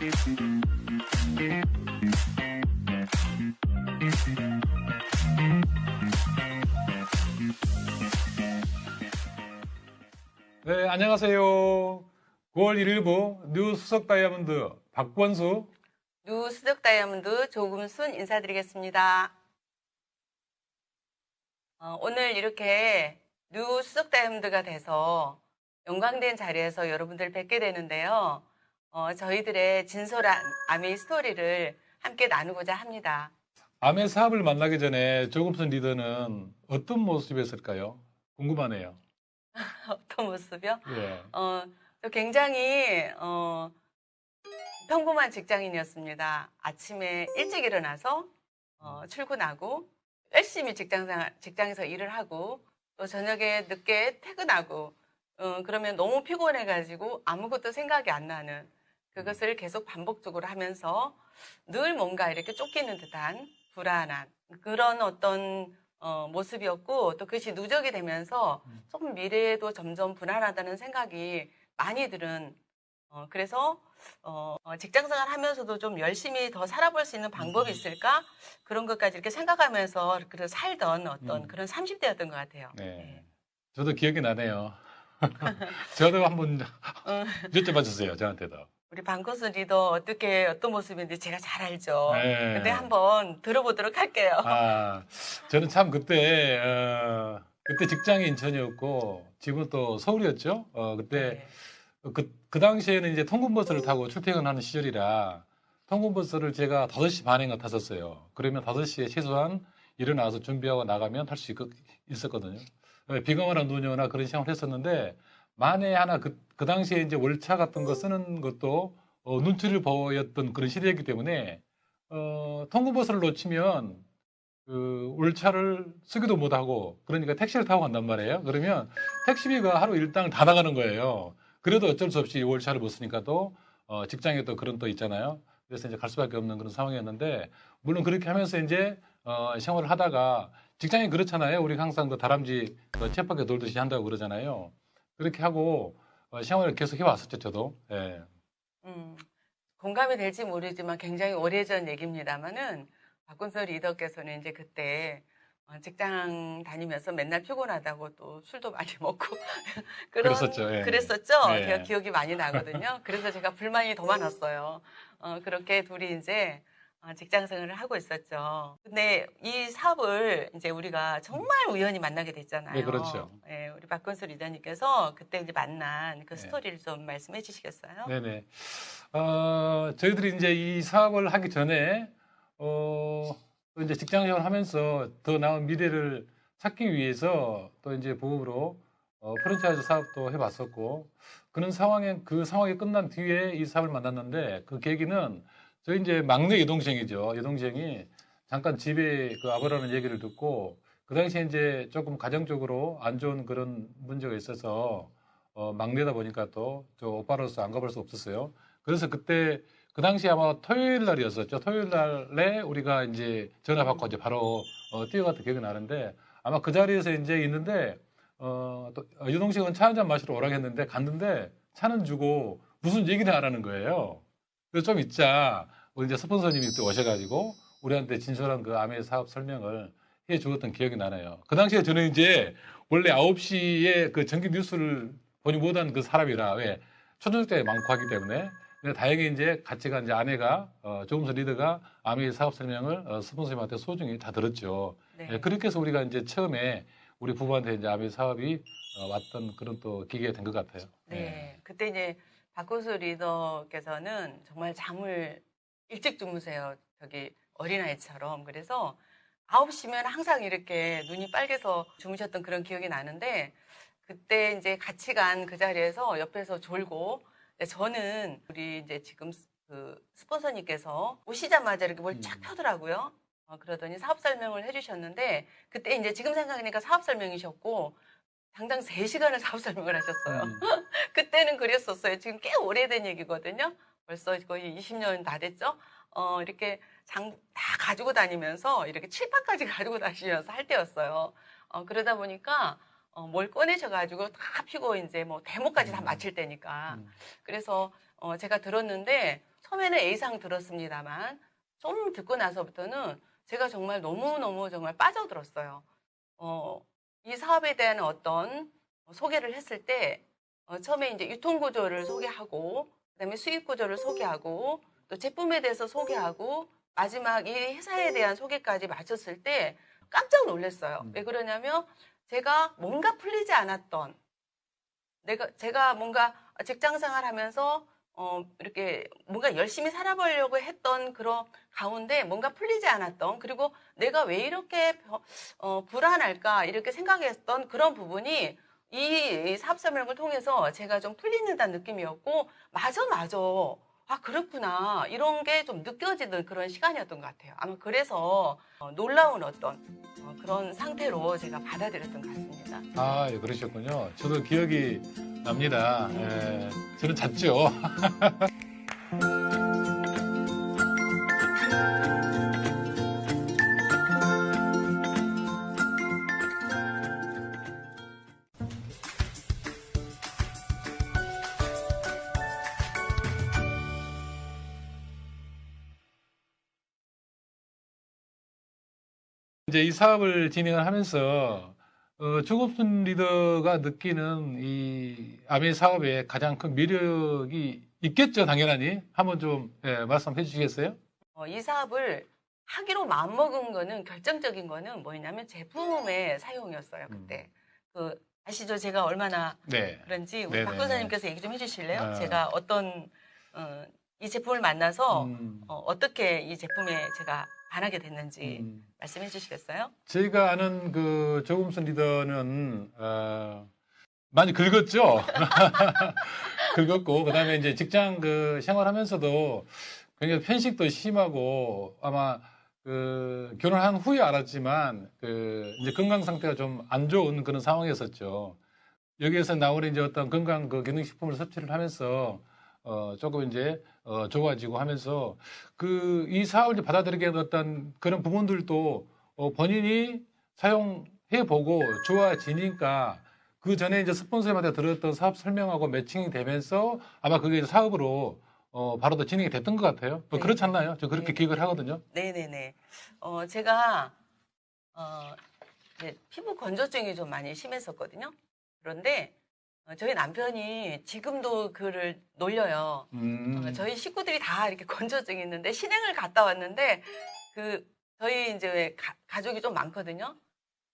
네, 안녕하세요. 9월 1일부 뉴 수석 다이아몬드 박권수, 뉴 수석 다이아몬드 조금순 인사드리겠습니다. 오늘 이렇게 뉴 수석 다이아몬드가 돼서 영광된 자리에서 여러분들 뵙게 되는데요. 저희들의 진솔한 아미 스토리를 함께 나누고자 합니다. 아메 사업을 만나기 전에 조금순 리더는 어떤 모습이었을까요? 궁금하네요. 어떤 모습이요? 예. 저 굉장히 평범한 직장인이었습니다. 아침에 일찍 일어나서 출근하고 열심히 직장에서 일을 하고 또 저녁에 늦게 퇴근하고 그러면 너무 피곤해가지고 아무것도 생각이 안 나는 그것을 계속 반복적으로 하면서 늘 뭔가 이렇게 쫓기는 듯한 불안한 그런 어떤 모습이었고 또 그것이 누적이 되면서 조금 미래에도 점점 불안하다는 생각이 많이 들은 그래서 직장생활 하면서도 좀 열심히 더 살아볼 수 있는 방법이 있을까? 그런 것까지 이렇게 생각하면서 그래서 살던 어떤 그런 30대였던 것 같아요. 네. 저도 기억이 나네요. 저도 한번 여쭤봐 주세요, 저한테도. 우리 방코스 리더 어떤 모습인지 제가 잘 알죠. 네. 근데 한번 들어보도록 할게요. 저는 참 그때 직장이 인천이었고 지금은 또 서울이었죠. 그때 네. 그 당시에는 이제 통근버스를 타고 출퇴근하는 시절이라 통근버스를 제가 5시 반인가 탔었어요. 그러면 5시에 최소한 일어나서 준비하고 나가면 탈 수 있었거든요. 비가 오나 눈이 오나 그런 시간을 했었는데 만에 하나 그 당시에 이제 월차 같은 거 쓰는 것도 눈치를 보였던 그런 시대였기 때문에 통근버스를 놓치면 그 월차를 쓰기도 못하고 그러니까 택시를 타고 간단 말이에요. 그러면 택시비가 하루 일당 다 나가는 거예요. 그래도 어쩔 수 없이 월차를 못 쓰니까 또 직장에 또 그런 또 있잖아요. 그래서 이제 갈 수밖에 없는 그런 상황이었는데 물론 그렇게 하면서 이제 생활을 하다가 직장이 그렇잖아요. 우리 항상 그 다람쥐 쳇바퀴 돌듯이 한다고 그러잖아요. 그렇게 하고 생활을 계속 해왔었죠, 저도. 예. 공감이 될지 모르지만 굉장히 오래전 얘기입니다만은 박근서 리더께서는 이제 그때 직장 다니면서 맨날 피곤하다고 또 술도 많이 먹고 그랬었죠. 예. 그랬었죠. 예. 제가 기억이 많이 나거든요. 그래서 제가 불만이 더 많았어요. 그렇게 둘이 이제 직장 생활을 하고 있었죠. 근데 이 사업을 이제 우리가 정말 우연히 만나게 됐잖아요. 네, 그렇죠. 예, 우리 박근수 리더님께서 그때 이제 만난 그 네. 스토리를 좀 말씀해 주시겠어요? 네네. 저희들이 이제 이 사업을 하기 전에, 또 이제 직장 생활을 하면서 더 나은 미래를 찾기 위해서 또 이제 부업으로 프랜차이즈 사업도 해봤었고, 그 상황이 끝난 뒤에 이 사업을 만났는데, 그 계기는 저희 이제 막내 여동생이죠. 여동생이 잠깐 집에 그 아버라는 얘기를 듣고, 그 당시에 이제 조금 가정적으로 안 좋은 그런 문제가 있어서, 막내다 보니까 또 저 오빠로서 안 가볼 수 없었어요. 그래서 그때 그 당시 아마 토요일 날이었었죠. 토요일 날에 우리가 이제 전화 받고 이제 바로 뛰어갔던 기억이 나는데 아마 그 자리에서 이제 있는데 또 유동식은 차 한잔 마시러 오라고 했는데 갔는데 차는 주고 무슨 얘기를 하라는 거예요. 그래서 좀 있자 우리 이제 스폰서님이 또 오셔가지고 우리한테 진솔한 그 아메 사업 설명을 해 주었던 기억이 나네요. 그 당시에 저는 이제 원래 9시에 그 정기 뉴스를 보지 못한 그 사람이라 왜 초저녁 때 많고 하기 때문에 근데 다행히 이제 같이 간 이제 아내가 조금서 리더가 아메 사업 설명을 스폰서님한테 소중히 다 들었죠. 네. 예, 그렇게 해서 우리가 이제 처음에 우리 부부한테 이제 아메 사업이 왔던 그런 또 기계가 된 것 같아요. 네. 예. 그때 이제 박고수 리더께서는 정말 잠을 일찍 주무세요. 저기 어린아이처럼. 그래서 9시면 항상 이렇게 눈이 빨개서 주무셨던 그런 기억이 나는데 그때 이제 같이 간 그 자리에서 옆에서 졸고 저는 우리 이제 지금 그 스폰서님께서 오시자마자 이렇게 뭘 쫙 펴더라고요. 그러더니 사업 설명을 해주셨는데 그때 이제 지금 생각하니까 사업 설명이셨고 당장 3시간을 사업 설명을 하셨어요. 그때는 그랬었어요. 지금 꽤 오래된 얘기거든요. 벌써 거의 20년 다 됐죠. 이렇게 장 다 가지고 다니면서 이렇게 칠판까지 가지고 다니면서 할 때였어요. 그러다 보니까 뭘 꺼내셔가지고 다 피고 이제 뭐 대목까지 다 마칠 때니까. 그래서 제가 들었는데 처음에는 A상 들었습니다만 좀 듣고 나서부터는 제가 정말 너무너무 정말 빠져들었어요. 이 사업에 대한 어떤 소개를 했을 때 처음에 이제 유통구조를 소개하고 그다음에 수익구조를 소개하고 또 제품에 대해서 소개하고 마지막 이 회사에 대한 소개까지 마쳤을 때 깜짝 놀랐어요. 왜 그러냐면 제가 뭔가 풀리지 않았던 제가 뭔가 직장 생활하면서 이렇게 뭔가 열심히 살아보려고 했던 그런 가운데 뭔가 풀리지 않았던 그리고 내가 왜 이렇게 불안할까 이렇게 생각했던 그런 부분이 이 사업 설명을 통해서 제가 좀 풀리는다는 느낌이었고 맞아. 아, 그렇구나. 이런 게 좀 느껴지는 그런 시간이었던 것 같아요. 아마 그래서 놀라운 어떤 그런 상태로 제가 받아들였던 것 같습니다. 아, 예, 그러셨군요. 저도 기억이 납니다. 예, 저는 잤죠. 이제 이 사업을 진행을 하면서 조급순 리더가 느끼는 이 아메 사업에 가장 큰 매력이 있겠죠, 당연하니. 한번 좀 말씀해 주시겠어요? 이 사업을 하기로 마음먹은 거는 결정적인 거는 뭐냐면 제품의 사용이었어요, 그때. 아시죠? 제가 얼마나 네. 그런지 우리 네네네. 박 권사님께서 얘기 좀 해주실래요? 아. 제가 어떤 이 제품을 만나서 음. 어떻게 이 제품에 제가 반하게 됐는지 말씀해 주시겠어요? 저희가 아는 그 조금순 리더는 많이 긁었죠. 긁었고 그다음에 이제 직장 그 생활하면서도 굉장히 편식도 심하고 아마 그 결혼한 후에 알았지만 그 이제 건강 상태가 좀 안 좋은 그런 상황이었었죠. 여기에서 나오는 이제 어떤 건강 그 기능식품을 섭취를 하면서 조금 이제 좋아지고 하면서 그 이 사업을 받아들이게 된 어떤 그런 부분들도 본인이 사용해 보고 좋아지니까 그 전에 이제 스폰서님한테 들었던 사업 설명하고 매칭이 되면서 아마 그게 이제 사업으로 바로 더 진행이 됐던 것 같아요. 네. 그렇지 않나요? 저 그렇게 네. 기억을 하거든요. 네네네. 제가 이제 피부 건조증이 좀 많이 심했었거든요. 그런데 저희 남편이 지금도 그를 놀려요. 저희 식구들이 다 이렇게 건조증이 있는데 신행을 갔다 왔는데 저희 이제 왜 가족이 좀 많거든요.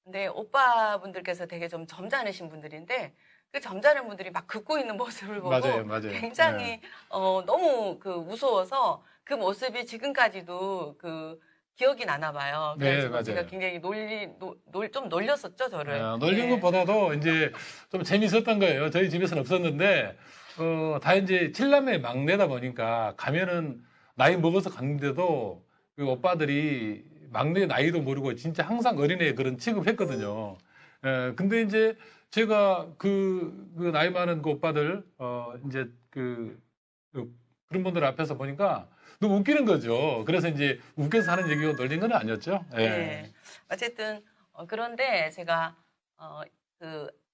근데 오빠분들께서 되게 좀 점잖으신 분들인데 그 점잖은 분들이 막 긁고 있는 모습을 보고 맞아요. 굉장히 네. 너무 무서워서 그 모습이 지금까지도 기억이 나나 봐요. 네, 그래서 맞아요. 제가 굉장히 좀 놀렸었죠, 저를. 놀린 네. 것보다도 이제 좀 재밌었던 거예요. 저희 집에서는 없었는데, 다 이제 칠남매 막내다 보니까 가면은 나이 먹어서 갔는데도 그 오빠들이 막내 나이도 모르고 진짜 항상 어린애 그런 취급했거든요. 근데 이제 제가 그 나이 많은 그 오빠들, 이제 그런 분들 앞에서 보니까 너무 웃기는 거죠. 그래서 이제 웃겨서 하는 얘기고 놀린 건 아니었죠. 예. 네. 어쨌든 그런데 제가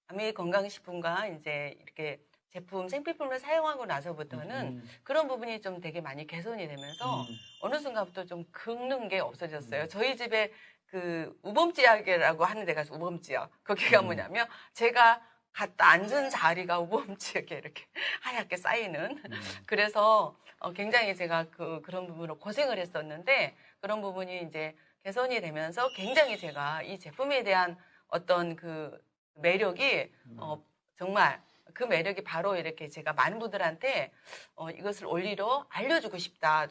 아메 건강식품과 이제 이렇게 제품 생필품을 사용하고 나서부터는 그런 부분이 좀 되게 많이 개선이 되면서 어느 순간부터 좀 긁는 게 없어졌어요. 저희 집에 우범지역이라고 하는 데가 우범지역. 거기가 뭐냐면 제가 갔다 앉은 자리가 우범지역에 이렇게 하얗게 쌓이는. 그래서 굉장히 제가 그런 부분으로 고생을 했었는데 그런 부분이 이제 개선이 되면서 굉장히 제가 이 제품에 대한 어떤 매력이 정말 그 매력이 바로 이렇게 제가 많은 분들한테 이것을 원리로 알려주고 싶다.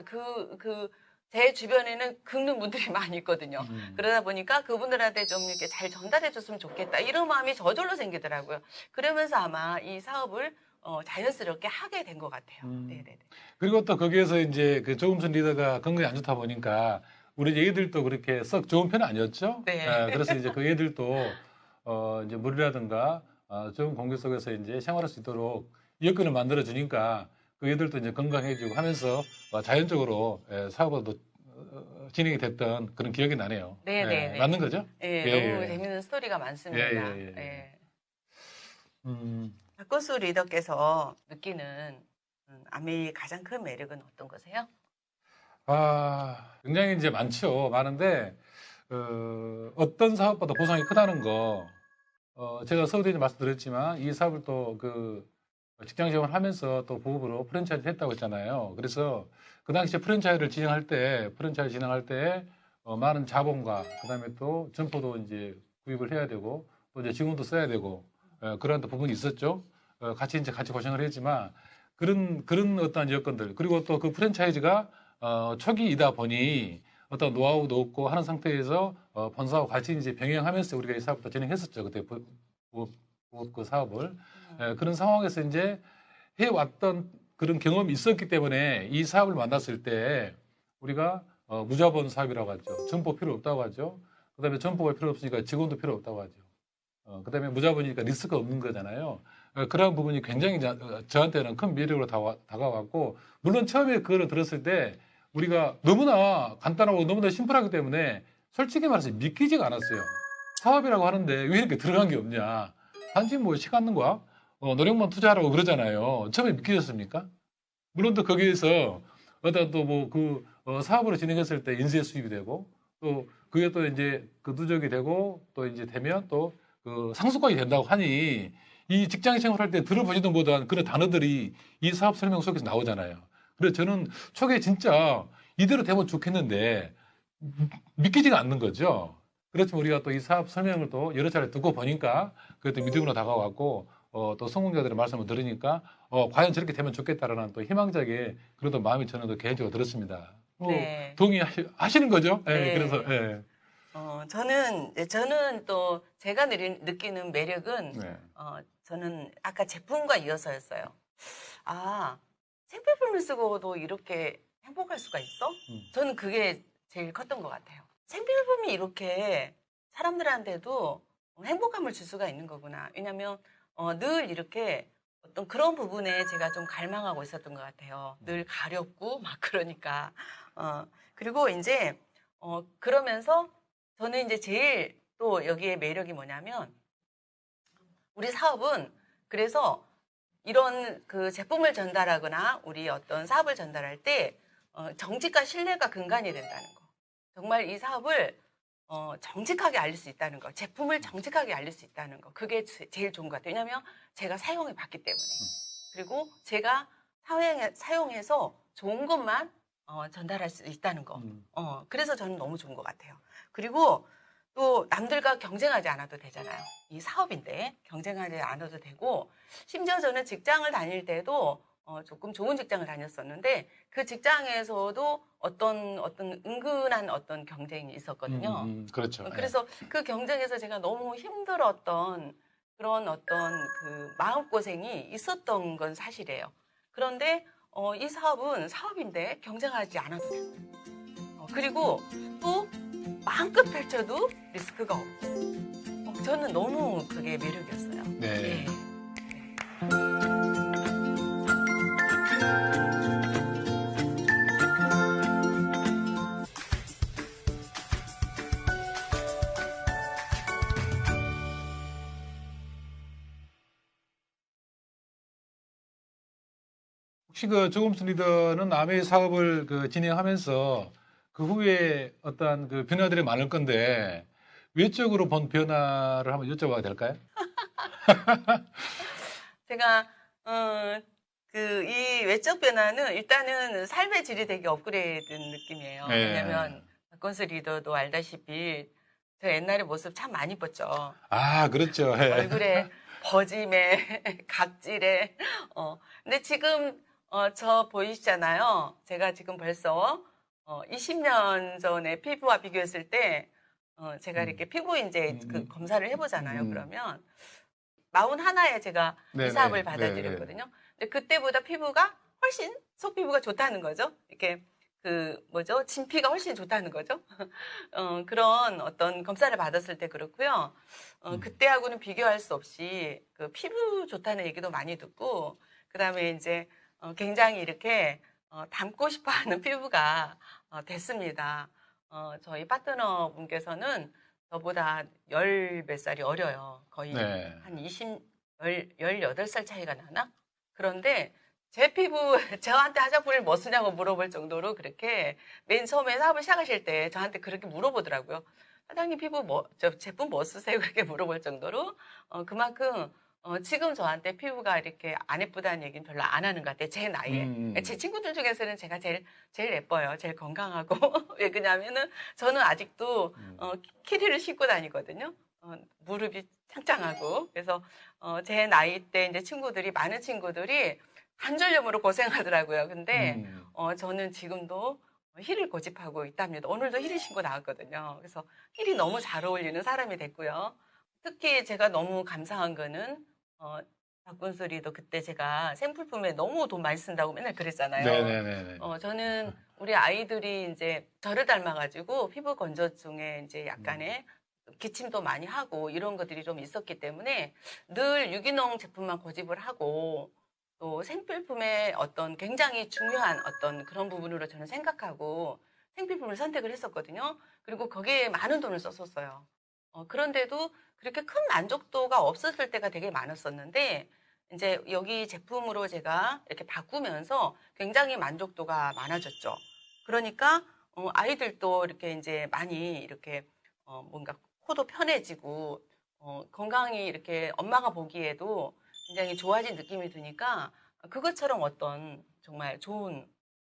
제 주변에는 긁는 분들이 많이 있거든요. 그러다 보니까 그분들한테 좀 이렇게 잘 전달해 줬으면 좋겠다. 이런 마음이 저절로 생기더라고요. 그러면서 아마 이 사업을 자연스럽게 하게 된 것 같아요. 네네네. 그리고 또 거기에서 이제 그 조금순 리더가 건강이 안 좋다 보니까 우리 애들도 그렇게 썩 좋은 편은 아니었죠. 네. 그래서 이제 그 애들도 이제 물이라든가 좋은 공기 속에서 이제 생활할 수 있도록 여건을 만들어 주니까 그 애들도 이제 건강해지고 하면서 자연적으로 사업도 진행이 됐던 그런 기억이 나네요. 네네네. 맞는 거죠? 예, 예, 너무 예. 재밌는 스토리가 많습니다. 예. 예. 박건수 리더께서 느끼는 아메이의 가장 큰 매력은 어떤 거세요? 굉장히 이제 많죠. 많은데, 어떤 사업보다 보상이 크다는 거, 제가 서울대에 말씀드렸지만, 이 사업을 또 직장 생활 하면서 또 부업으로 프랜차이즈 했다고 했잖아요. 그래서 그 당시에 프랜차이즈를 진행할 때, 많은 자본과, 그 다음에 또 점포도 이제 구입을 해야 되고, 또 이제 직원도 써야 되고, 그런 또 부분이 있었죠. 같이 고생을 했지만, 그런 어떤 여건들, 그리고 또 그 프랜차이즈가, 초기이다 보니 어떤 노하우도 없고 하는 상태에서, 본사와 같이 이제 병행하면서 우리가 이 사업도 진행했었죠. 그때 그 사업을. 그런 상황에서 이제 해왔던 그런 경험이 있었기 때문에 이 사업을 만났을 때 우리가 무자본 사업이라고 하죠. 점포 필요 없다고 하죠. 그 다음에 점포가 필요 없으니까 직원도 필요 없다고 하죠. 그 다음에 무자본이니까 리스크가 없는 거잖아요. 그런 부분이 굉장히 저한테는 큰 매력으로 다가왔고, 물론 처음에 그거를 들었을 때 우리가 너무나 간단하고 너무나 심플하기 때문에 솔직히 말해서 믿기지가 않았어요. 사업이라고 하는데 왜 이렇게 들어간 게 없냐. 단지 뭐 시간과 노력만 투자하라고 그러잖아요. 처음에 믿기셨습니까? 물론 또 거기에서 어떤 또 사업으로 진행했을 때 인쇄 수입이 되고, 또 그게 또 이제 누적이 되고, 또 이제 되면 또 상수권이 된다고 하니, 이 직장 생활할 때 들어보지도 못한 그런 단어들이 이 사업 설명 속에서 나오잖아요. 그래서 저는 초기에 진짜 이대로 되면 좋겠는데 믿기지가 않는 거죠. 그렇지만 우리가 또 이 사업 설명을 또 여러 차례 듣고 보니까 그것도 믿음으로 다가왔고, 또 성공자들의 말씀을 들으니까 과연 저렇게 되면 좋겠다라는 또 희망적인 그런 또 마음이 저는 또 개인적으로 들었습니다. 네. 동의하시는 거죠? 네. 그래서 예. 저는 또 제가 느끼는 매력은 네. 저는 아까 제품과 이어서였어요. 생필품을 쓰고도 이렇게 행복할 수가 있어? 저는 그게 제일 컸던 것 같아요. 생필품이 이렇게 사람들한테도 행복감을 줄 수가 있는 거구나. 왜냐면 늘 이렇게 어떤 그런 부분에 제가 좀 갈망하고 있었던 것 같아요. 늘 가렵고 막 그러니까. 그리고 이제 그러면서 저는 이제 제일 또 여기에 매력이 뭐냐면, 우리 사업은 그래서 이런 그 제품을 전달하거나 우리 어떤 사업을 전달할 때 정직과 신뢰가 근간이 된다는 거. 정말 이 사업을 정직하게 알릴 수 있다는 거. 제품을 정직하게 알릴 수 있다는 거. 그게 제일 좋은 것 같아요. 왜냐하면 제가 사용해 봤기 때문에. 그리고 제가 사용해서 좋은 것만 전달할 수 있다는 거. 그래서 저는 너무 좋은 것 같아요. 그리고 또 남들과 경쟁하지 않아도 되잖아요. 이 사업인데 경쟁하지 않아도 되고, 심지어 저는 직장을 다닐 때도 조금 좋은 직장을 다녔었는데, 그 직장에서도 어떤 은근한 어떤 경쟁이 있었거든요. 그렇죠. 그래서 그 경쟁에서 제가 너무 힘들었던 그런 어떤 그 마음고생이 있었던 건 사실이에요. 그런데 이 사업은 사업인데 경쟁하지 않아도 돼요. 그리고 또 마음껏 펼쳐도 리스크가 없고, 저는 너무 그게 매력이었어요. 네. 네. 혹시 조금순 리더는 아메이 사업을 진행하면서 그 후에 어떤 변화들이 많을 건데, 외적으로 본 변화를 한번 여쭤봐도 될까요? 제가 이 외적 변화는 일단은 삶의 질이 되게 업그레이드된 느낌이에요. 네. 왜냐면 박건수 리더도 알다시피 저 옛날에 모습 참 많이 이뻤죠. 그렇죠. 얼굴에 버짐에 각질에. 근데 지금 저 보이시잖아요. 제가 지금 벌써 20년 전에 피부와 비교했을 때 제가 이렇게 피부 이제 검사를 해보잖아요. 그러면 41에 제가 이 사업을 받아들였거든요. 근데 그때보다 피부가 훨씬 속 피부가 좋다는 거죠. 이렇게 진피가 훨씬 좋다는 거죠. 그런 어떤 검사를 받았을 때 그렇고요. 그때하고는 비교할 수 없이 그 피부 좋다는 얘기도 많이 듣고, 그다음에 이제 굉장히 이렇게 닮고 싶어하는 피부가 됐습니다. 저희 파트너 분께서는 저보다 10몇 살이 어려요. 거의 네. 한 20, 18살 차이가 나나? 그런데 제 피부, 저한테 화장품을 뭐 쓰냐고 물어볼 정도로 그렇게 맨 처음에 사업을 시작하실 때 저한테 그렇게 물어보더라고요. 사장님 피부 제품 뭐 쓰세요? 그렇게 물어볼 정도로, 그만큼, 지금 저한테 피부가 이렇게 안 예쁘다는 얘기는 별로 안 하는 것 같아요. 제 나이에. 제 친구들 중에서는 제가 제일 예뻐요. 제일 건강하고. 왜 그러냐면은 저는 아직도, 키리를 신고 다니거든요. 무릎이 짱짱하고. 그래서, 제 나이 때 이제 많은 친구들이 관절염으로 고생하더라고요. 근데, 저는 지금도 힐을 고집하고 있답니다. 오늘도 힐을 신고 나왔거든요. 그래서 힐이 너무 잘 어울리는 사람이 됐고요. 특히 제가 너무 감사한 거는, 박군슬이도 그때 제가 생필품에 너무 돈 많이 쓴다고 맨날 그랬잖아요. 네네네. 저는 우리 아이들이 이제 저를 닮아가지고 피부 건조증에 이제 약간의 기침도 많이 하고 이런 것들이 좀 있었기 때문에 늘 유기농 제품만 고집을 하고 또 생필품의 어떤 굉장히 중요한 어떤 그런 부분으로 저는 생각하고 생필품을 선택을 했었거든요. 그리고 거기에 많은 돈을 썼었어요. 그런데도 그렇게 큰 만족도가 없었을 때가 되게 많았었는데 이제 여기 제품으로 제가 이렇게 바꾸면서 굉장히 만족도가 많아졌죠. 그러니까 아이들도 이렇게 이제 많이 이렇게 뭔가 코도 편해지고 건강이 이렇게 엄마가 보기에도 굉장히 좋아진 느낌이 드니까 그것처럼 어떤 정말 좋은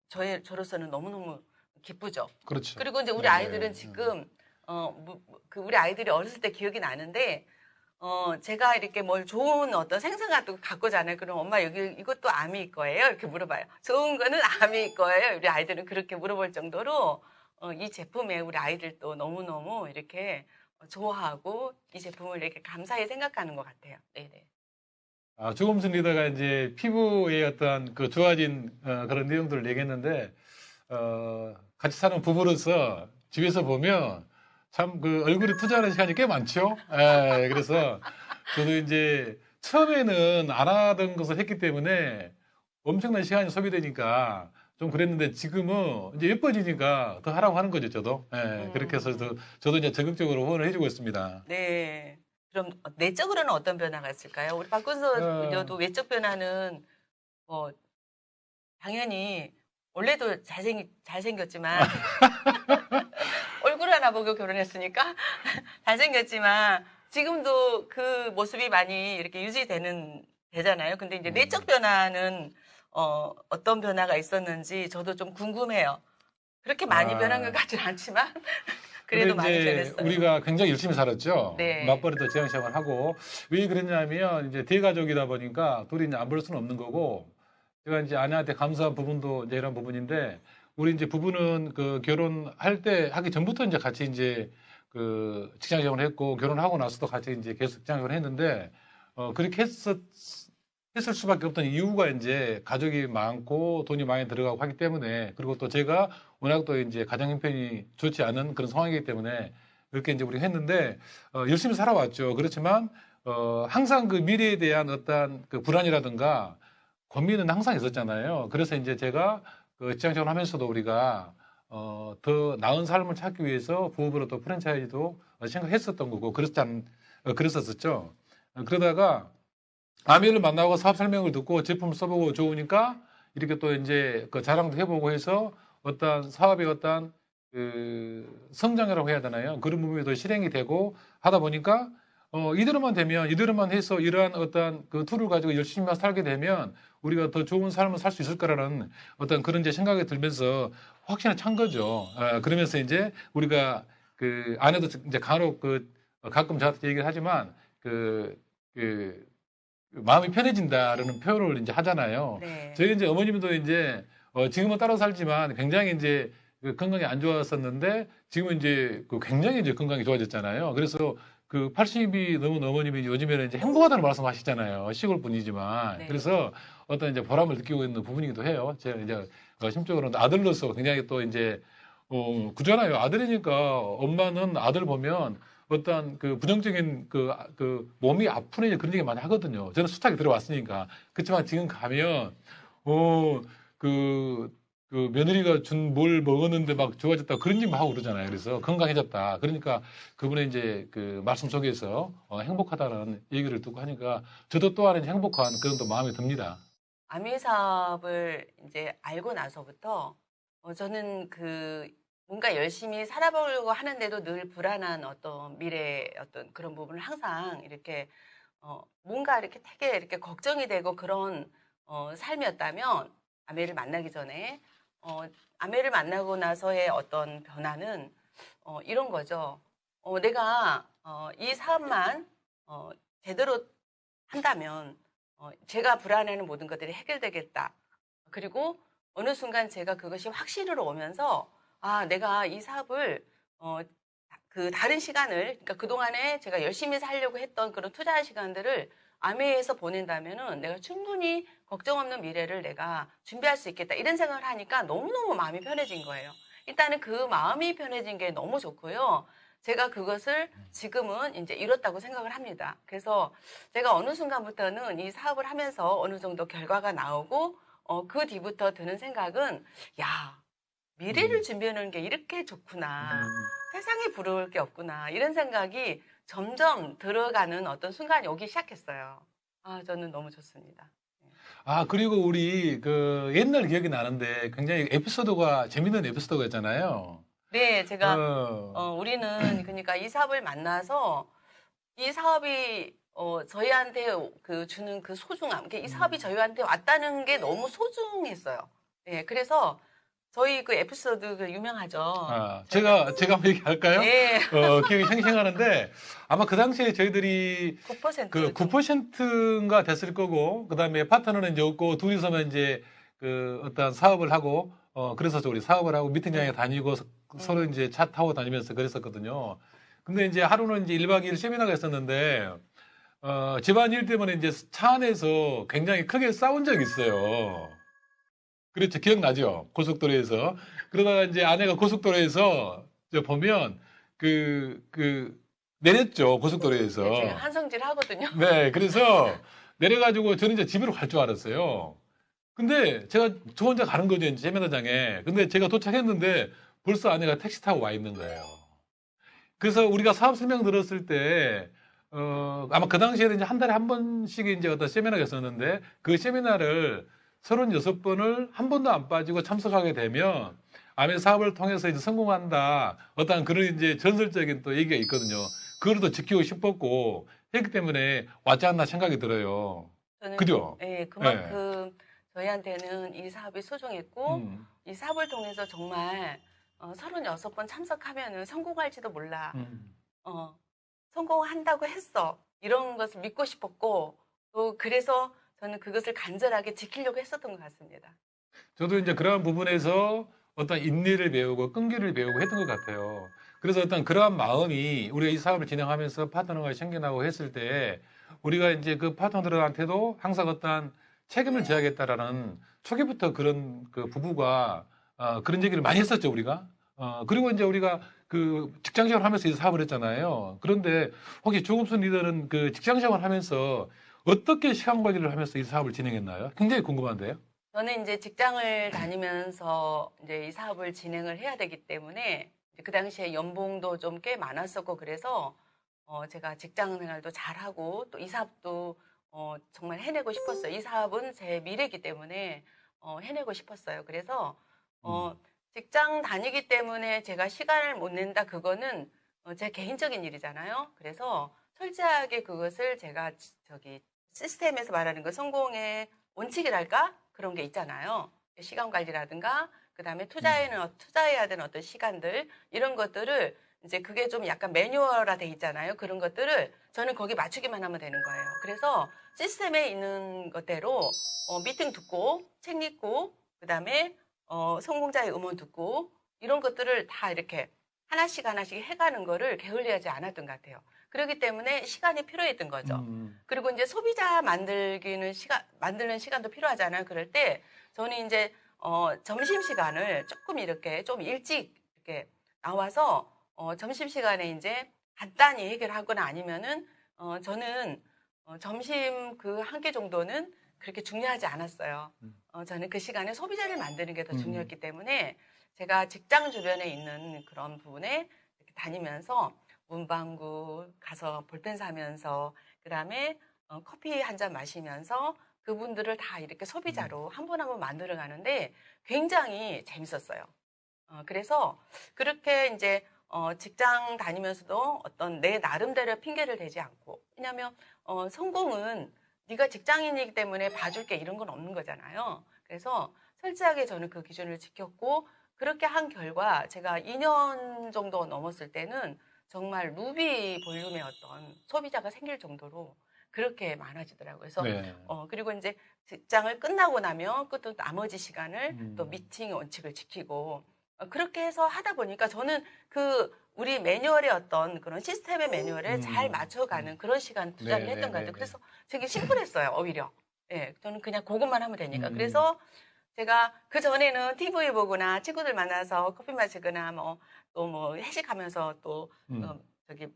저로서는 너무너무 기쁘죠. 그렇죠. 그리고 이제 우리 네. 아이들은 지금 우리 아이들이 어렸을 때 기억이 나는데 제가 이렇게 뭘 좋은 어떤 생선 같은 거 갖고 자요. 그럼 엄마 여기 이것도 아미일 거예요? 이렇게 물어봐요. 좋은 거는 아미일 거예요? 우리 아이들은 그렇게 물어볼 정도로 이 제품에 우리 아이들도 너무너무 이렇게 좋아하고 이 제품을 이렇게 감사히 생각하는 것 같아요. 네네. 조금순 리더가 이제 피부의 어떤 그 좋아진 그런 내용들을 얘기했는데, 같이 사는 부부로서 집에서 보면 참 그 얼굴에 투자하는 시간이 꽤 많죠. 예, 그래서 저도 이제 처음에는 안 하던 것을 했기 때문에 엄청난 시간이 소비되니까 좀 그랬는데 지금은 이제 예뻐지니까 더 하라고 하는 거죠, 저도. 예, 그렇게 해서 저도 이제 적극적으로 후원을 해주고 있습니다. 네. 그럼 내적으로는 어떤 변화가 있을까요? 우리 박근서 리더도 외적 변화는 뭐 당연히 원래도 잘생겼지만 얼굴 하나 보고 결혼했으니까 잘생겼지만 지금도 그 모습이 많이 이렇게 되잖아요. 근데 이제 내적 변화는 어떤 변화가 있었는지 저도 좀 궁금해요. 그렇게 많이 변한 것 같지는 않지만 그래도 많이 이제 변했어요. 우리가 굉장히 열심히 살았죠. 네. 맞벌이도 지향시험을 하고 왜 그랬냐면 이제 대가족이다 보니까 둘이 이제 안 볼 수는 없는 거고 제가 이제 아내한테 감사한 부분도 이제 이런 부분인데 우리 이제 부부는 그 결혼할 때 하기 전부터 이제 같이 이제 그 직장생활을 했고 결혼하고 나서도 같이 이제 계속 직장생활을 했는데 그렇게 했을 수밖에 없던 이유가 이제 가족이 많고 돈이 많이 들어가고 하기 때문에 그리고 또 제가 워낙 또 이제 가정 형편이 좋지 않은 그런 상황이기 때문에 그렇게 이제 우리가 했는데 열심히 살아왔죠. 그렇지만 항상 그 미래에 대한 어떤 그 불안이라든가 고민은 항상 있었잖아요. 그래서 이제 제가 그 직장생활 하면서도 우리가 더 나은 삶을 찾기 위해서 부업으로 또 프랜차이즈도 생각했었던 거고 그랬었죠. 그러다가 아미를 만나고 사업 설명을 듣고 제품 써보고 좋으니까 이렇게 또 이제 그 자랑도 해보고 해서 어떤 사업의 어떤 그 성장이라고 해야 되나요? 그런 부분이 더 실행이 되고 하다 보니까 이대로만 해서 이러한 어떤 그 툴을 가지고 열심히 살게 되면 우리가 더 좋은 삶을 살 수 있을 거라는 어떤 그런 이제 생각이 들면서 확신을 찬 거죠. 그러면서 이제 우리가 그 아내도 이제 간혹 가끔 저한테 얘기를 하지만 마음이 편해진다라는 표현을 이제 하잖아요. 네. 저희 이제 어머님도 이제 지금은 따로 살지만 굉장히 이제 그 건강이 안 좋았었는데 지금은 이제 굉장히 이제 건강이 좋아졌잖아요. 그래서 그 80이 넘은 어머님이 요즘에는 이제 행복하다는 말씀 하시잖아요. 시골 분이지만. 네. 그래서 어떤 이제 보람을 느끼고 있는 부분이기도 해요. 제가 이제 심적으로는 아들로서 굉장히 또 이제 그잖아요. 아들이니까 엄마는 아들 보면 어떤 그 부정적인 그 몸이 아프네 그런 얘기 많이 하거든요. 저는 숱하게 들어왔으니까. 그렇지만 지금 가면 그 그 며느리가 준 뭘 먹었는데 막 좋아졌다 그런 얘기 하고 그러잖아요. 그래서 건강해졌다. 그러니까 그분의 이제 그 말씀 속에서 행복하다는 얘기를 듣고 하니까 저도 또한 이제 행복한 그런 또 마음이 듭니다. 아미 사업을 이제 알고 나서부터 저는 그 뭔가 열심히 살아보려고 하는데도 늘 불안한 어떤 미래 어떤 그런 부분을 항상 이렇게 뭔가 이렇게 되게 이렇게 걱정이 되고 그런 삶이었다면 아메를 만나기 전에 아메를 만나고 나서의 어떤 변화는 이런 거죠. 내가 이 사업만 제대로 한다면 제가 불안해하는 모든 것들이 해결되겠다. 그리고 어느 순간 제가 그것이 확신으로 오면서 아, 내가 이 사업을 그 다른 시간을 그러니까 그동안에 제가 열심히 살려고 했던 그런 투자 시간들을 아메에서 보낸다면은 내가 충분히 걱정 없는 미래를 내가 준비할 수 있겠다. 이런 생각을 하니까 너무너무 마음이 편해진 거예요. 일단은 그 마음이 편해진 게 너무 좋고요. 제가 그것을 지금은 이제 이뤘다고 생각을 합니다. 그래서 제가 어느 순간부터는 이 사업을 하면서 어느 정도 결과가 나오고 그 뒤부터 드는 생각은 야, 미래를 준비하는 게 이렇게 좋구나. 세상에 부러울 게 없구나. 이런 생각이 점점 들어가는 어떤 순간이 오기 시작했어요. 아, 저는 너무 좋습니다. 아, 그리고 우리 그 옛날 기억이 나는데 굉장히 에피소드가 재밌는 에피소드가 있잖아요. 네, 제가 어, 우리는 그러니까 이 사업을 만나서 이 사업이 저희한테 그 주는 그 소중함, 이 사업이 저희한테 왔다는 게 너무 소중했어요. 네, 그래서 저희 그 에피소드 그 유명하죠. 아, 제가 한번 얘기할까요? 네, 기억이 생생하는데 아마 그 당시에 저희들이 9%. 그 9%인가 됐을 거고 그다음에 파트너는 이제 없고 둘이서만 이제 그 어떤 사업을 하고 그래서 우리 사업을 하고 미팅장에 다니고 서로 이제 차 타고 다니면서 그랬었거든요. 근데 이제 하루는 이제 1박 2일 세미나가 있었는데 집안일 때문에 이제 차 안에서 굉장히 크게 싸운 적이 있어요. 그렇죠. 기억나죠? 고속도로에서. 그러다가 이제 아내가 고속도로에서 저 보면 내렸죠. 네, 고속도로에서. 제가 한성질 하거든요. 네, 그래서 내려가지고 저는 이제 집으로 갈 줄 알았어요. 근데 제가 저 혼자 가는 거죠, 이제 세미나장에. 근데 제가 도착했는데 벌써 아내가 택시 타고 와 있는 거예요. 그래서 우리가 사업 설명 들었을 때, 아마 그 당시에는 이제 한 달에 한 번씩 이제 어떤 세미나가 있었는데 그 세미나를 36번을 한 번도 안 빠지고 참석하게 되면 아메 사업을 통해서 이제 성공한다. 어떤 그런 이제 전설적인 또 얘기가 있거든요. 그걸 또 지키고 싶었고 했기 때문에 왔지 않나 생각이 들어요. 저는 그죠? 예, 그만큼 저희한테는 이 사업이 소중했고 음, 이 사업을 통해서 정말 36번 참석하면은 성공할지도 몰라. 음. 어, 성공한다고 했어. 이런 것을 믿고 싶었고 또 그래서 저는 그것을 간절하게 지키려고 했었던 것 같습니다. 저도 이제 그러한 부분에서 어떤 인내를 배우고 끈기를 배우고 했던 것 같아요. 그래서 어떤 그러한 마음이 우리가 이 사업을 진행하면서 파트너가 생겨나고 했을 때 우리가 이제 그 파트너들한테도 항상 어떤 책임을 져야겠다라는 초기부터 그런 그 부부가 그런 얘기를 많이 했었죠, 우리가. 그리고 이제 우리가 그 직장 생활 하면서 이 사업을 했잖아요. 그런데 혹시 조금순 리더는 그 직장 생활 하면서 어떻게 시간 관리를 하면서 이 사업을 진행했나요? 굉장히 궁금한데요. 저는 이제 직장을 다니면서 이제 이 사업을 진행을 해야 되기 때문에 이제 그 당시에 연봉도 좀 꽤 많았었고 그래서 제가 직장 생활도 잘하고 또 이 사업도 정말 해내고 싶었어요. 이 사업은 제 미래이기 때문에 해내고 싶었어요. 그래서 음. 직장 다니기 때문에 제가 시간을 못 낸다 그거는 제 개인적인 일이잖아요. 그래서 철저하게 그것을 제가 저기 시스템에서 말하는 거 성공의 원칙이랄까? 그런 게 있잖아요. 시간 관리라든가, 그 다음에 투자해야 되는 어떤 시간들, 이런 것들을 이제 그게 좀 약간 매뉴얼화 돼 있잖아요. 그런 것들을 저는 거기 맞추기만 하면 되는 거예요. 그래서 시스템에 있는 것대로 미팅 듣고, 책 읽고, 그 다음에 성공자의 음원 듣고, 이런 것들을 다 이렇게 하나씩 하나씩 해가는 거를 게을리하지 않았던 것 같아요. 그렇기 때문에 시간이 필요했던 거죠. 그리고 이제 소비자 만드는 시간도 필요하잖아요. 그럴 때 저는 이제 점심 시간을 조금 이렇게 좀 일찍 이렇게 나와서 점심 시간에 이제 간단히 얘기를 하거나 아니면은 저는 점심 그 한 끼 정도는 그렇게 중요하지 않았어요. 저는 그 시간에 소비자를 만드는 게 더 음. 중요했기 때문에 제가 직장 주변에 있는 그런 부분에 이렇게 다니면서 문방구 가서 볼펜 사면서 그다음에 커피 한 잔 마시면서 그분들을 다 이렇게 소비자로 한 분 한 분 만들어 가는데 굉장히 재밌었어요. 그래서 그렇게 이제 직장 다니면서도 어떤 내 나름대로 핑계를 대지 않고 왜냐하면 성공은 네가 직장인이기 때문에 봐줄게 이런 건 없는 거잖아요. 그래서 철저하게 저는 그 기준을 지켰고 그렇게 한 결과 제가 2년 정도 넘었을 때는 정말 루비 볼륨의 어떤 소비자가 생길 정도로 그렇게 많아지더라고요. 그래서 네. 그리고 이제 직장을 끝나고 나면 또 나머지 시간을 또 음. 미팅 원칙을 지키고 그렇게 해서 하다 보니까 저는 그 우리 매뉴얼의 어떤 그런 시스템의 매뉴얼에 잘 맞춰가는 그런 시간 투자를 네, 했던 것 네, 같아요. 네, 그래서 되게 심플했어요, 오히려. 예, 저는 그냥 그것만 하면 되니까. 음. 그래서 제가 그 전에는 TV 보거나 친구들 만나서 커피 마시거나 뭐 또 뭐 회식하면서 또 저기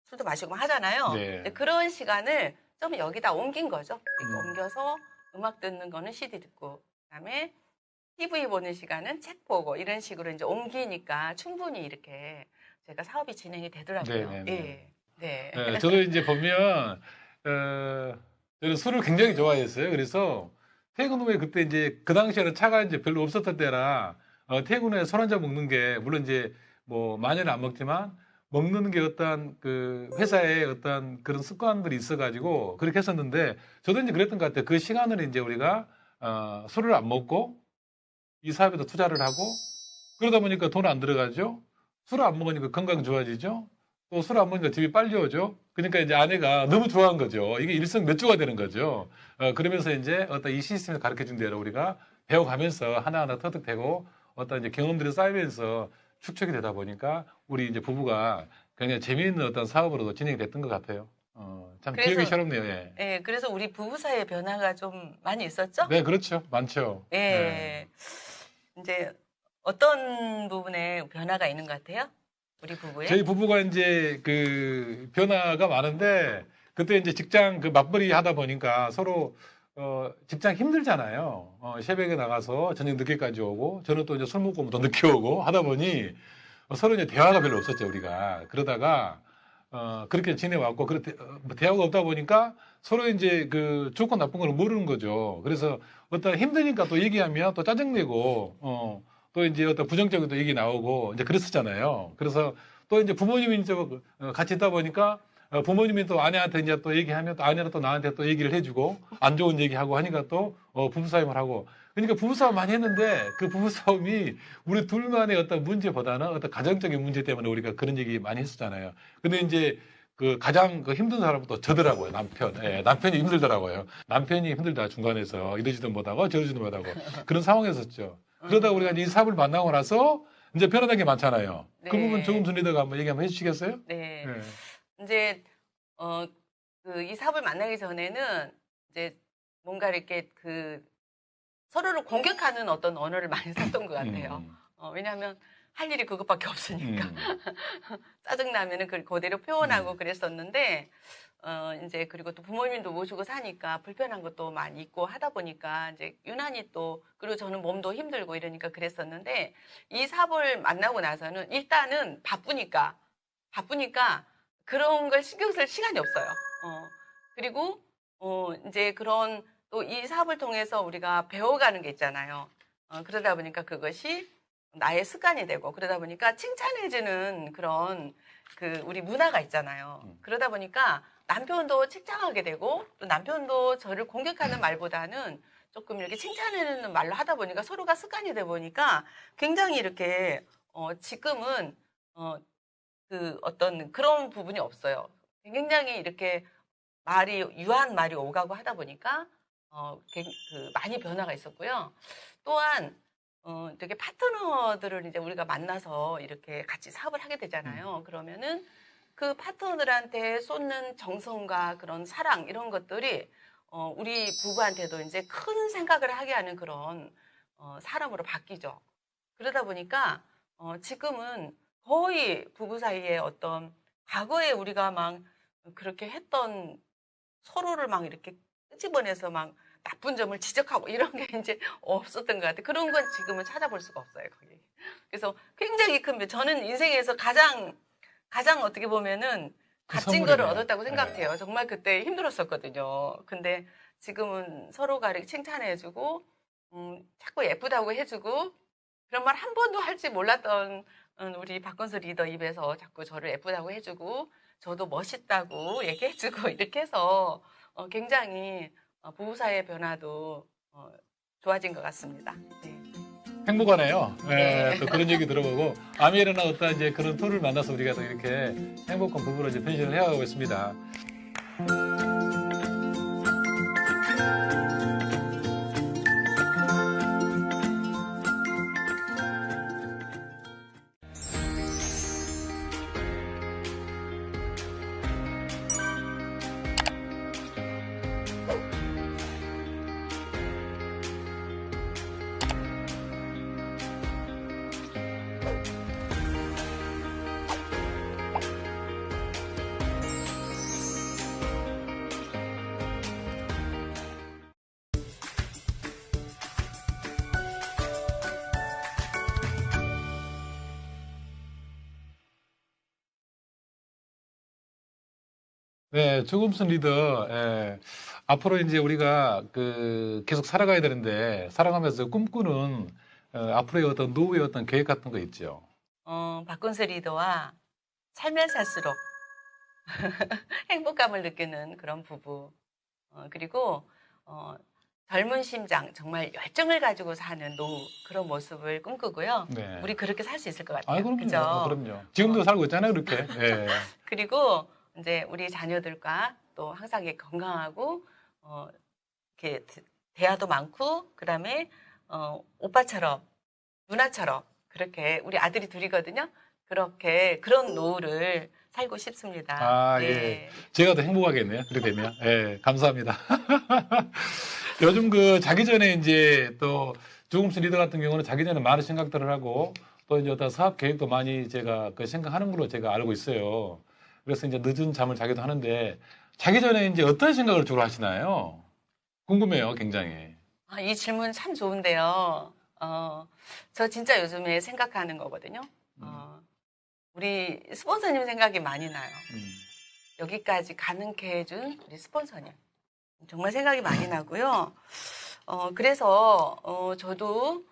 술도 마시고 하잖아요. 네. 근데 그런 시간을 좀 여기다 옮긴 거죠. 이렇게 옮겨서 음악 듣는 거는 CD 듣고 그다음에 TV 보는 시간은 책 보고 이런 식으로 이제 옮기니까 충분히 이렇게 제가 사업이 진행이 되더라고요. 네, 네, 네. 네. 네, 저도 이제 보면 저는 술을 굉장히 좋아했어요. 그래서 퇴근 후에 그때 이제 그 당시에는 차가 이제 별로 없었던 때라 퇴근 후에 술 한잔 먹는 게 물론 이제 뭐 많이는 안 먹지만 먹는 게 어떤 그 회사에 어떤 그런 습관들이 있어가지고 그렇게 했었는데 저도 이제 그랬던 것 같아요. 그 시간을 이제 우리가 술을 안 먹고 이 사업에도 투자를 하고 그러다 보니까 돈 안 들어가죠. 술을 안 먹으니까 건강 좋아지죠. 또 술 안 먹으니까 집이 빨리 오죠. 그러니까 이제 아내가 너무 좋아한 거죠. 이게 일석몇조가 되는 거죠. 그러면서 이제 어떤 이 시스템을 가르쳐 준 대로 우리가 배워가면서 하나하나 터득되고 어떤 이제 경험들이 쌓이면서 축적이 되다 보니까 우리 이제 부부가 굉장히 재미있는 어떤 사업으로도 진행이 됐던 것 같아요. 참 기억이 그래서 새롭네요. 예. 예, 그래서 우리 부부 사이의 변화가 좀 많이 있었죠? 네, 그렇죠. 많죠. 네. 예. 이제 어떤 부분에 변화가 있는 것 같아요? 우리 부부에? 저희 부부가 이제 그 변화가 많은데 그때 이제 직장 그 맞벌이 하다 보니까 서로 직장 힘들잖아요. 새벽에 나가서 저녁 늦게까지 오고 저는 또 이제 술 먹고 더 늦게 오고 하다 보니 서로 이제 대화가 별로 없었죠 우리가. 그러다가 그렇게 지내왔고 뭐 대화가 없다 보니까 서로 이제 그 좋고 나쁜 걸 모르는 거죠. 그래서 어떤 힘드니까 또 얘기하면 또 짜증내고 또 이제 어떤 부정적인 또 얘기 나오고 이제 그랬었잖아요. 그래서 또 이제 부모님이 이제 같이 있다 보니까 부모님이 또 아내한테 이제 또 얘기하면 또 아내는 또 나한테 또 얘기를 해주고 안 좋은 얘기하고 하니까 또 부부싸움을 하고 그러니까 부부싸움 많이 했는데 그 부부싸움이 우리 둘만의 어떤 문제보다는 어떤 가정적인 문제 때문에 우리가 그런 얘기 많이 했었잖아요. 근데 이제 그 가장 그 힘든 사람은 또 저더라고요, 남편. 예, 남편이 힘들더라고요. 남편이 힘들다, 중간에서. 이러지도 못하고 저러지도 못하고. 그런 상황이었었죠. 그러다 우리가 이제 이 사업을 만나고 나서 이제 변화된 게 많잖아요. 그 부분 네. 조금 전에다가 한번 얘기 한번 해주시겠어요? 네. 예. 이제 이 사업을 만나기 전에는 이제 뭔가 이렇게 그 서로를 공격하는 어떤 언어를 많이 썼던 것 같아요. 왜냐하면 할 일이 그것밖에 없으니까 짜증나면은 그걸 그대로 표현하고 그랬었는데 이제 그리고 또 부모님도 모시고 사니까 불편한 것도 많이 있고 하다 보니까 이제 유난히 또 그리고 저는 몸도 힘들고 이러니까 그랬었는데 이 사업을 만나고 나서는 일단은 바쁘니까 그런 걸 신경 쓸 시간이 없어요. 그리고 이제 그런 또 이 사업을 통해서 우리가 배워가는 게 있잖아요. 그러다 보니까 그것이 나의 습관이 되고 그러다 보니까 칭찬해주는 그런 그 우리 문화가 있잖아요. 그러다 보니까 남편도 칭찬하게 되고 또 남편도 저를 공격하는 말보다는 조금 이렇게 칭찬해주는 말로 하다 보니까 서로가 습관이 돼 보니까 굉장히 이렇게 지금은 그 어떤 그런 부분이 없어요. 굉장히 이렇게 유한 말이 오가고 하다 보니까 많이 변화가 있었고요. 또한 되게 파트너들을 이제 우리가 만나서 이렇게 같이 사업을 하게 되잖아요. 그러면은 그 파트너들한테 쏟는 정성과 그런 사랑 이런 것들이 우리 부부한테도 이제 큰 생각을 하게 하는 그런 사람으로 바뀌죠. 그러다 보니까 지금은 거의 부부 사이에 어떤 과거에 우리가 막 그렇게 했던 서로를 막 이렇게 끄집어내서 막 나쁜 점을 지적하고 이런 게 이제 없었던 것 같아요. 그런 건 지금은 찾아볼 수가 없어요, 거기. 그래서 굉장히 큰, 저는 인생에서 가장 어떻게 보면은 그 값진 거를 선물이네요. 얻었다고 생각해요. 정말 그때 힘들었었거든요. 근데 지금은 서로가 이렇게 칭찬해주고, 자꾸 예쁘다고 해주고, 그런 말 한 번도 할지 몰랐던 우리 박건수 리더 입에서 자꾸 저를 예쁘다고 해주고, 저도 멋있다고 얘기해주고, 이렇게 해서 굉장히 부부 사이의 변화도 좋아진 것 같습니다. 네. 행복하네요. 네. 또 그런 얘기 들어보고 아미에르나 어떤 이제 그런 툴을 만나서 우리가 또 이렇게 행복한 부부로 이제 변신을 해가고 있습니다. 네, 조금순 리더, 앞으로 이제 우리가 계속 살아가야 되는데, 살아가면서 꿈꾸는, 앞으로의 어떤 노후의 어떤 계획 같은 거 있죠. 박건수 리더와 살면 살수록 행복감을 느끼는 그런 부부. 그리고, 젊은 심장, 정말 열정을 가지고 사는 노후, 그런 모습을 꿈꾸고요. 네. 우리 그렇게 살 수 있을 것 아, 같아요. 그럼요. 그죠? 그럼요. 지금도 살고 있잖아요, 그렇게. 예. 그리고 이제 우리 자녀들과 또 항상 이렇게 건강하고, 이렇게 대화도 많고, 그 다음에, 오빠처럼, 누나처럼, 그렇게, 우리 아들이 둘이거든요. 그렇게, 그런 노후를 살고 싶습니다. 아, 네. 예. 제가 더 행복하겠네요. 그렇게 되면. 예, 감사합니다. 요즘 자기 전에 이제 또 조금씩 리더 같은 경우는 자기 전에 많은 생각들을 하고 또 이제 어떤 사업 계획도 많이 제가 생각하는 걸로 제가 알고 있어요. 그래서 이제 늦은 잠을 자기도 하는데 자기 전에 이제 어떤 생각을 주로 하시나요? 궁금해요, 굉장히. 이 질문 참 좋은데요. 저 진짜 요즘에 생각하는 거거든요. 우리 스폰서님 생각이 많이 나요. 여기까지 가능케 해준 우리 스폰서님. 정말 생각이 많이 나고요. 그래서, 저도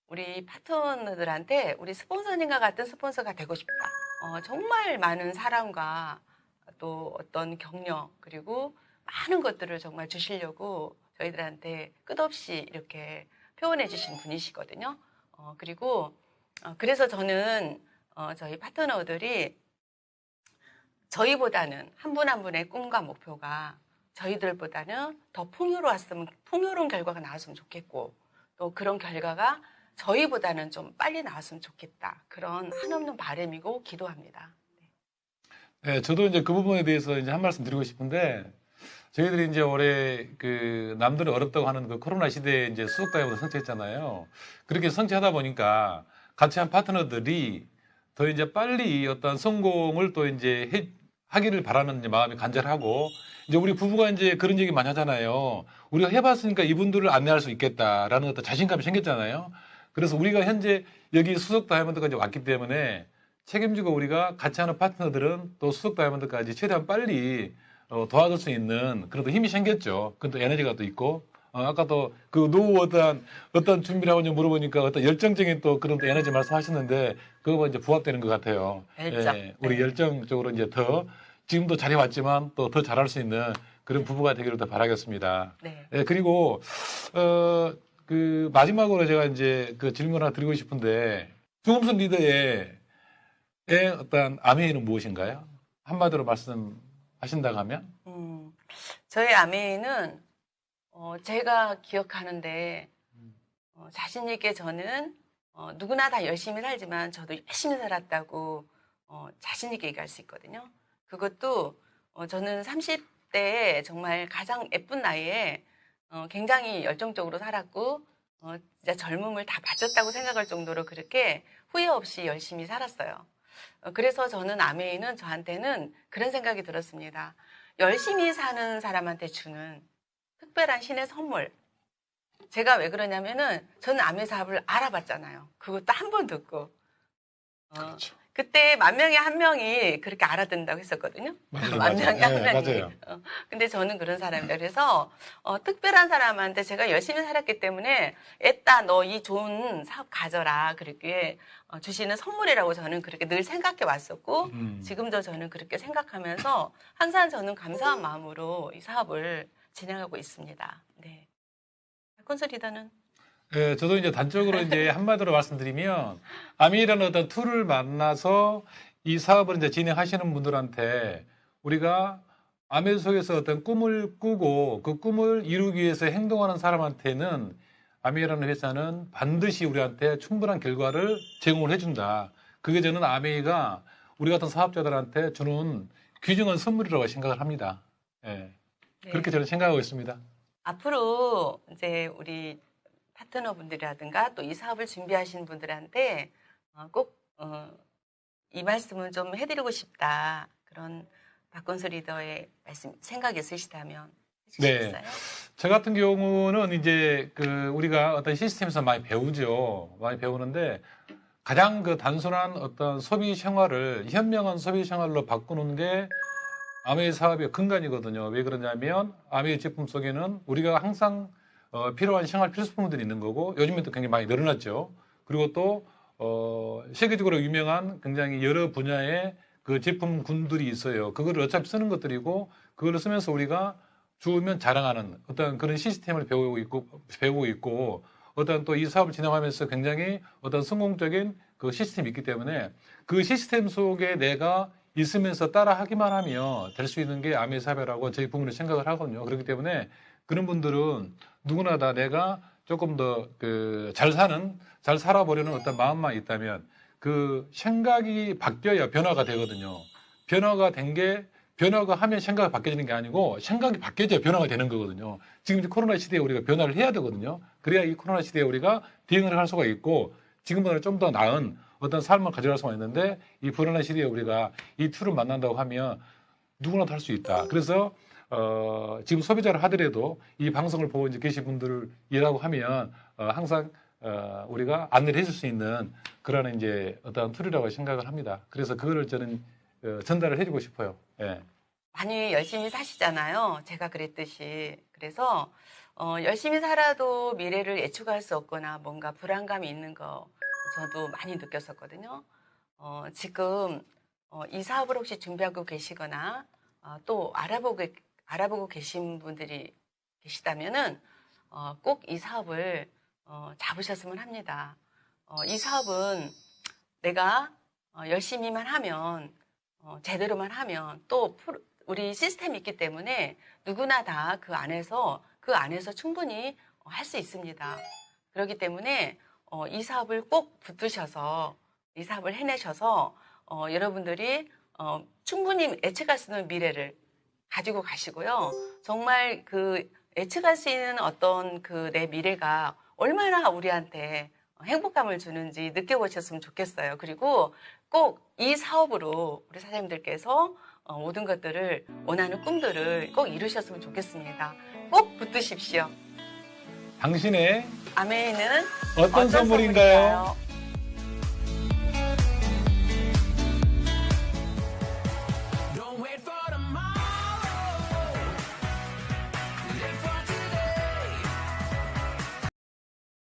우리 파트너들한테 우리 스폰서님과 같은 스폰서가 되고 싶다. 정말 많은 사랑과 또 어떤 격려, 그리고 많은 것들을 정말 주시려고 저희들한테 끝없이 이렇게 표현해 주신 분이시거든요. 그리고, 그래서 저는, 저희 파트너들이 저희보다는 한 분 한 분의 꿈과 목표가 저희들보다는 더 풍요로운 결과가 나왔으면 좋겠고, 또 그런 결과가 저희보다는 좀 빨리 나왔으면 좋겠다. 그런 한없는 바람이고 기도합니다. 네, 저도 이제 그 부분에 대해서 이제 한 말씀 드리고 싶은데, 저희들이 이제 올해 남들이 어렵다고 하는 코로나 시대에 이제 수석다이버도 성취했잖아요. 그렇게 성취하다 보니까 같이 한 파트너들이 더 이제 빨리 어떤 성공을 또 이제 하기를 바라는 이제 마음이 간절하고, 이제 우리 부부가 이제 그런 얘기 많이 하잖아요. 우리가 해봤으니까 이분들을 안내할 수 있겠다라는 어떤 자신감이 생겼잖아요. 그래서 우리가 현재 여기 수석 다이아몬드까지 왔기 때문에 책임지고 우리가 같이 하는 파트너들은 또 수석 다이아몬드까지 최대한 빨리 도와줄 수 있는 그런 또 힘이 생겼죠. 그런 또 에너지가 또 있고. 아까 또 그 노후 어떤 준비를 하고 물어보니까 어떤 열정적인 또 그런 또 에너지 말씀하셨는데 그거가 이제 부합되는 것 같아요. 열정. 예, 우리 네. 열정적으로 이제 더 지금도 잘해왔지만 또 더 잘할 수 있는 그런 부부가 되기를 더 바라겠습니다. 네. 예, 그리고 마지막으로 제가 이제 질문 하나 드리고 싶은데 조금순 리더의 어떤 아메이는 무엇인가요? 한마디로 말씀하신다고 하면? 저희 아메이는 제가 기억하는데 자신 있게 저는 누구나 다 열심히 살지만 저도 열심히 살았다고 자신 있게 얘기할 수 있거든요. 그것도 저는 30대에 정말 가장 예쁜 나이에 굉장히 열정적으로 살았고 진짜 젊음을 다 바쳤다고 생각할 정도로 그렇게 후회 없이 열심히 살았어요. 그래서 저는 아메이는 저한테는 그런 생각이 들었습니다. 열심히 사는 사람한테 주는 특별한 신의 선물. 제가 왜 그러냐면은 저는 아메 사업을 알아봤잖아요. 그것도 한 번 듣고. 그렇죠. 그때 10,000명에 1명이 그렇게 알아듣는다고 했었거든요. 맞아요, 10,000명에 맞아요. 1명이. 맞아요. 근데 저는 그런 사람이다. 그래서 특별한 사람한테 제가 열심히 살았기 때문에 애따 너 이 좋은 사업 가져라. 그렇게 주시는 선물이라고 저는 그렇게 늘 생각해 왔었고 지금도 저는 그렇게 생각하면서 항상 저는 감사한 마음으로 이 사업을 진행하고 있습니다. 네. 박건설 리더는? 예, 저도 이제 단적으로 이제 한마디로 말씀드리면 아미라는 어떤 툴을 만나서 이 사업을 이제 진행하시는 분들한테 우리가 아메 속에서 어떤 꿈을 꾸고 그 꿈을 이루기 위해서 행동하는 사람한테는 아메이라는 회사는 반드시 우리한테 충분한 결과를 제공을 해준다. 그게 저는 아메이가 우리 같은 사업자들한테 주는 귀중한 선물이라고 생각을 합니다. 예. 네. 그렇게 저는 생각하고 있습니다. 앞으로 이제 우리 파트너분들이라든가 또 이 사업을 준비하시는 분들한테 꼭 이 말씀을 좀 해드리고 싶다. 그런 박건수 리더의 말씀, 생각이 있으시다면 해주시겠어요? 네. 저 같은 경우는 이제 우리가 어떤 시스템에서 많이 배우죠. 많이 배우는데 가장 그 단순한 어떤 소비 생활을 현명한 소비 생활로 바꾸는 게 아메이 사업의 근간이거든요. 왜 그러냐면 아메이 제품 속에는 우리가 항상 필요한 생활 필수품들이 있는 거고 요즘에 또 굉장히 많이 늘어났죠. 그리고 또 세계적으로 유명한 굉장히 여러 분야의 그 제품군들이 있어요. 그거를 어차피 쓰는 것들이고 그걸 쓰면서 우리가 주우면 자랑하는 어떤 그런 시스템을 배우고 있고 어떤 또 이 사업을 진행하면서 굉장히 어떤 성공적인 그 시스템이 있기 때문에 그 시스템 속에 내가 있으면서 따라 하기만 하면 될 수 있는 게 아메이 사업이라고 저희 부문은 생각을 하거든요. 그렇기 때문에 그런 분들은 누구나 다 내가 조금 더 잘 살아보려는 어떤 마음만 있다면 그 생각이 바뀌어야 변화가 되거든요. 변화가 하면 생각이 바뀌어지는 게 아니고 생각이 바뀌어져야 변화가 되는 거거든요. 지금 이제 코로나 시대에 우리가 변화를 해야 되거든요. 그래야 이 코로나 시대에 우리가 대응을 할 수가 있고 지금보다 좀 더 나은 어떤 삶을 가져갈 수가 있는데 이 불안한 시대에 우리가 이 툴을 만난다고 하면 누구나 다 할 수 있다. 그래서 지금 소비자를 하더라도 이 방송을 보고 이제 계신 분들이라고 하면 항상 우리가 안내를 해줄 수 있는 그런 이제 어떤 툴이라고 생각을 합니다. 그래서 그거를 저는 전달을 해주고 싶어요. 예. 많이 열심히 사시잖아요. 제가 그랬듯이. 그래서 열심히 살아도 미래를 예측할 수 없거나 뭔가 불안감이 있는 거 저도 많이 느꼈었거든요. 지금 이 사업을 혹시 준비하고 계시거나 또 알아보고 계신 분들이 계시다면은 꼭 이 사업을 잡으셨으면 합니다. 이 사업은 내가 열심히만 하면 제대로만 하면 또 우리 시스템이 있기 때문에 누구나 다 그 안에서 충분히 할 수 있습니다. 그렇기 때문에 이 사업을 꼭 붙드셔서 이 사업을 해내셔서 여러분들이 충분히 예측할 수 있는 미래를 가지고 가시고요. 정말 그 예측할 수 있는 어떤 그 내 미래가 얼마나 우리한테 행복감을 주는지 느껴보셨으면 좋겠어요. 그리고 꼭 이 사업으로 우리 사장님들께서 모든 것들을 원하는 꿈들을 꼭 이루셨으면 좋겠습니다. 꼭 붙드십시오. 당신의 아메이는 어떤 선물인가요?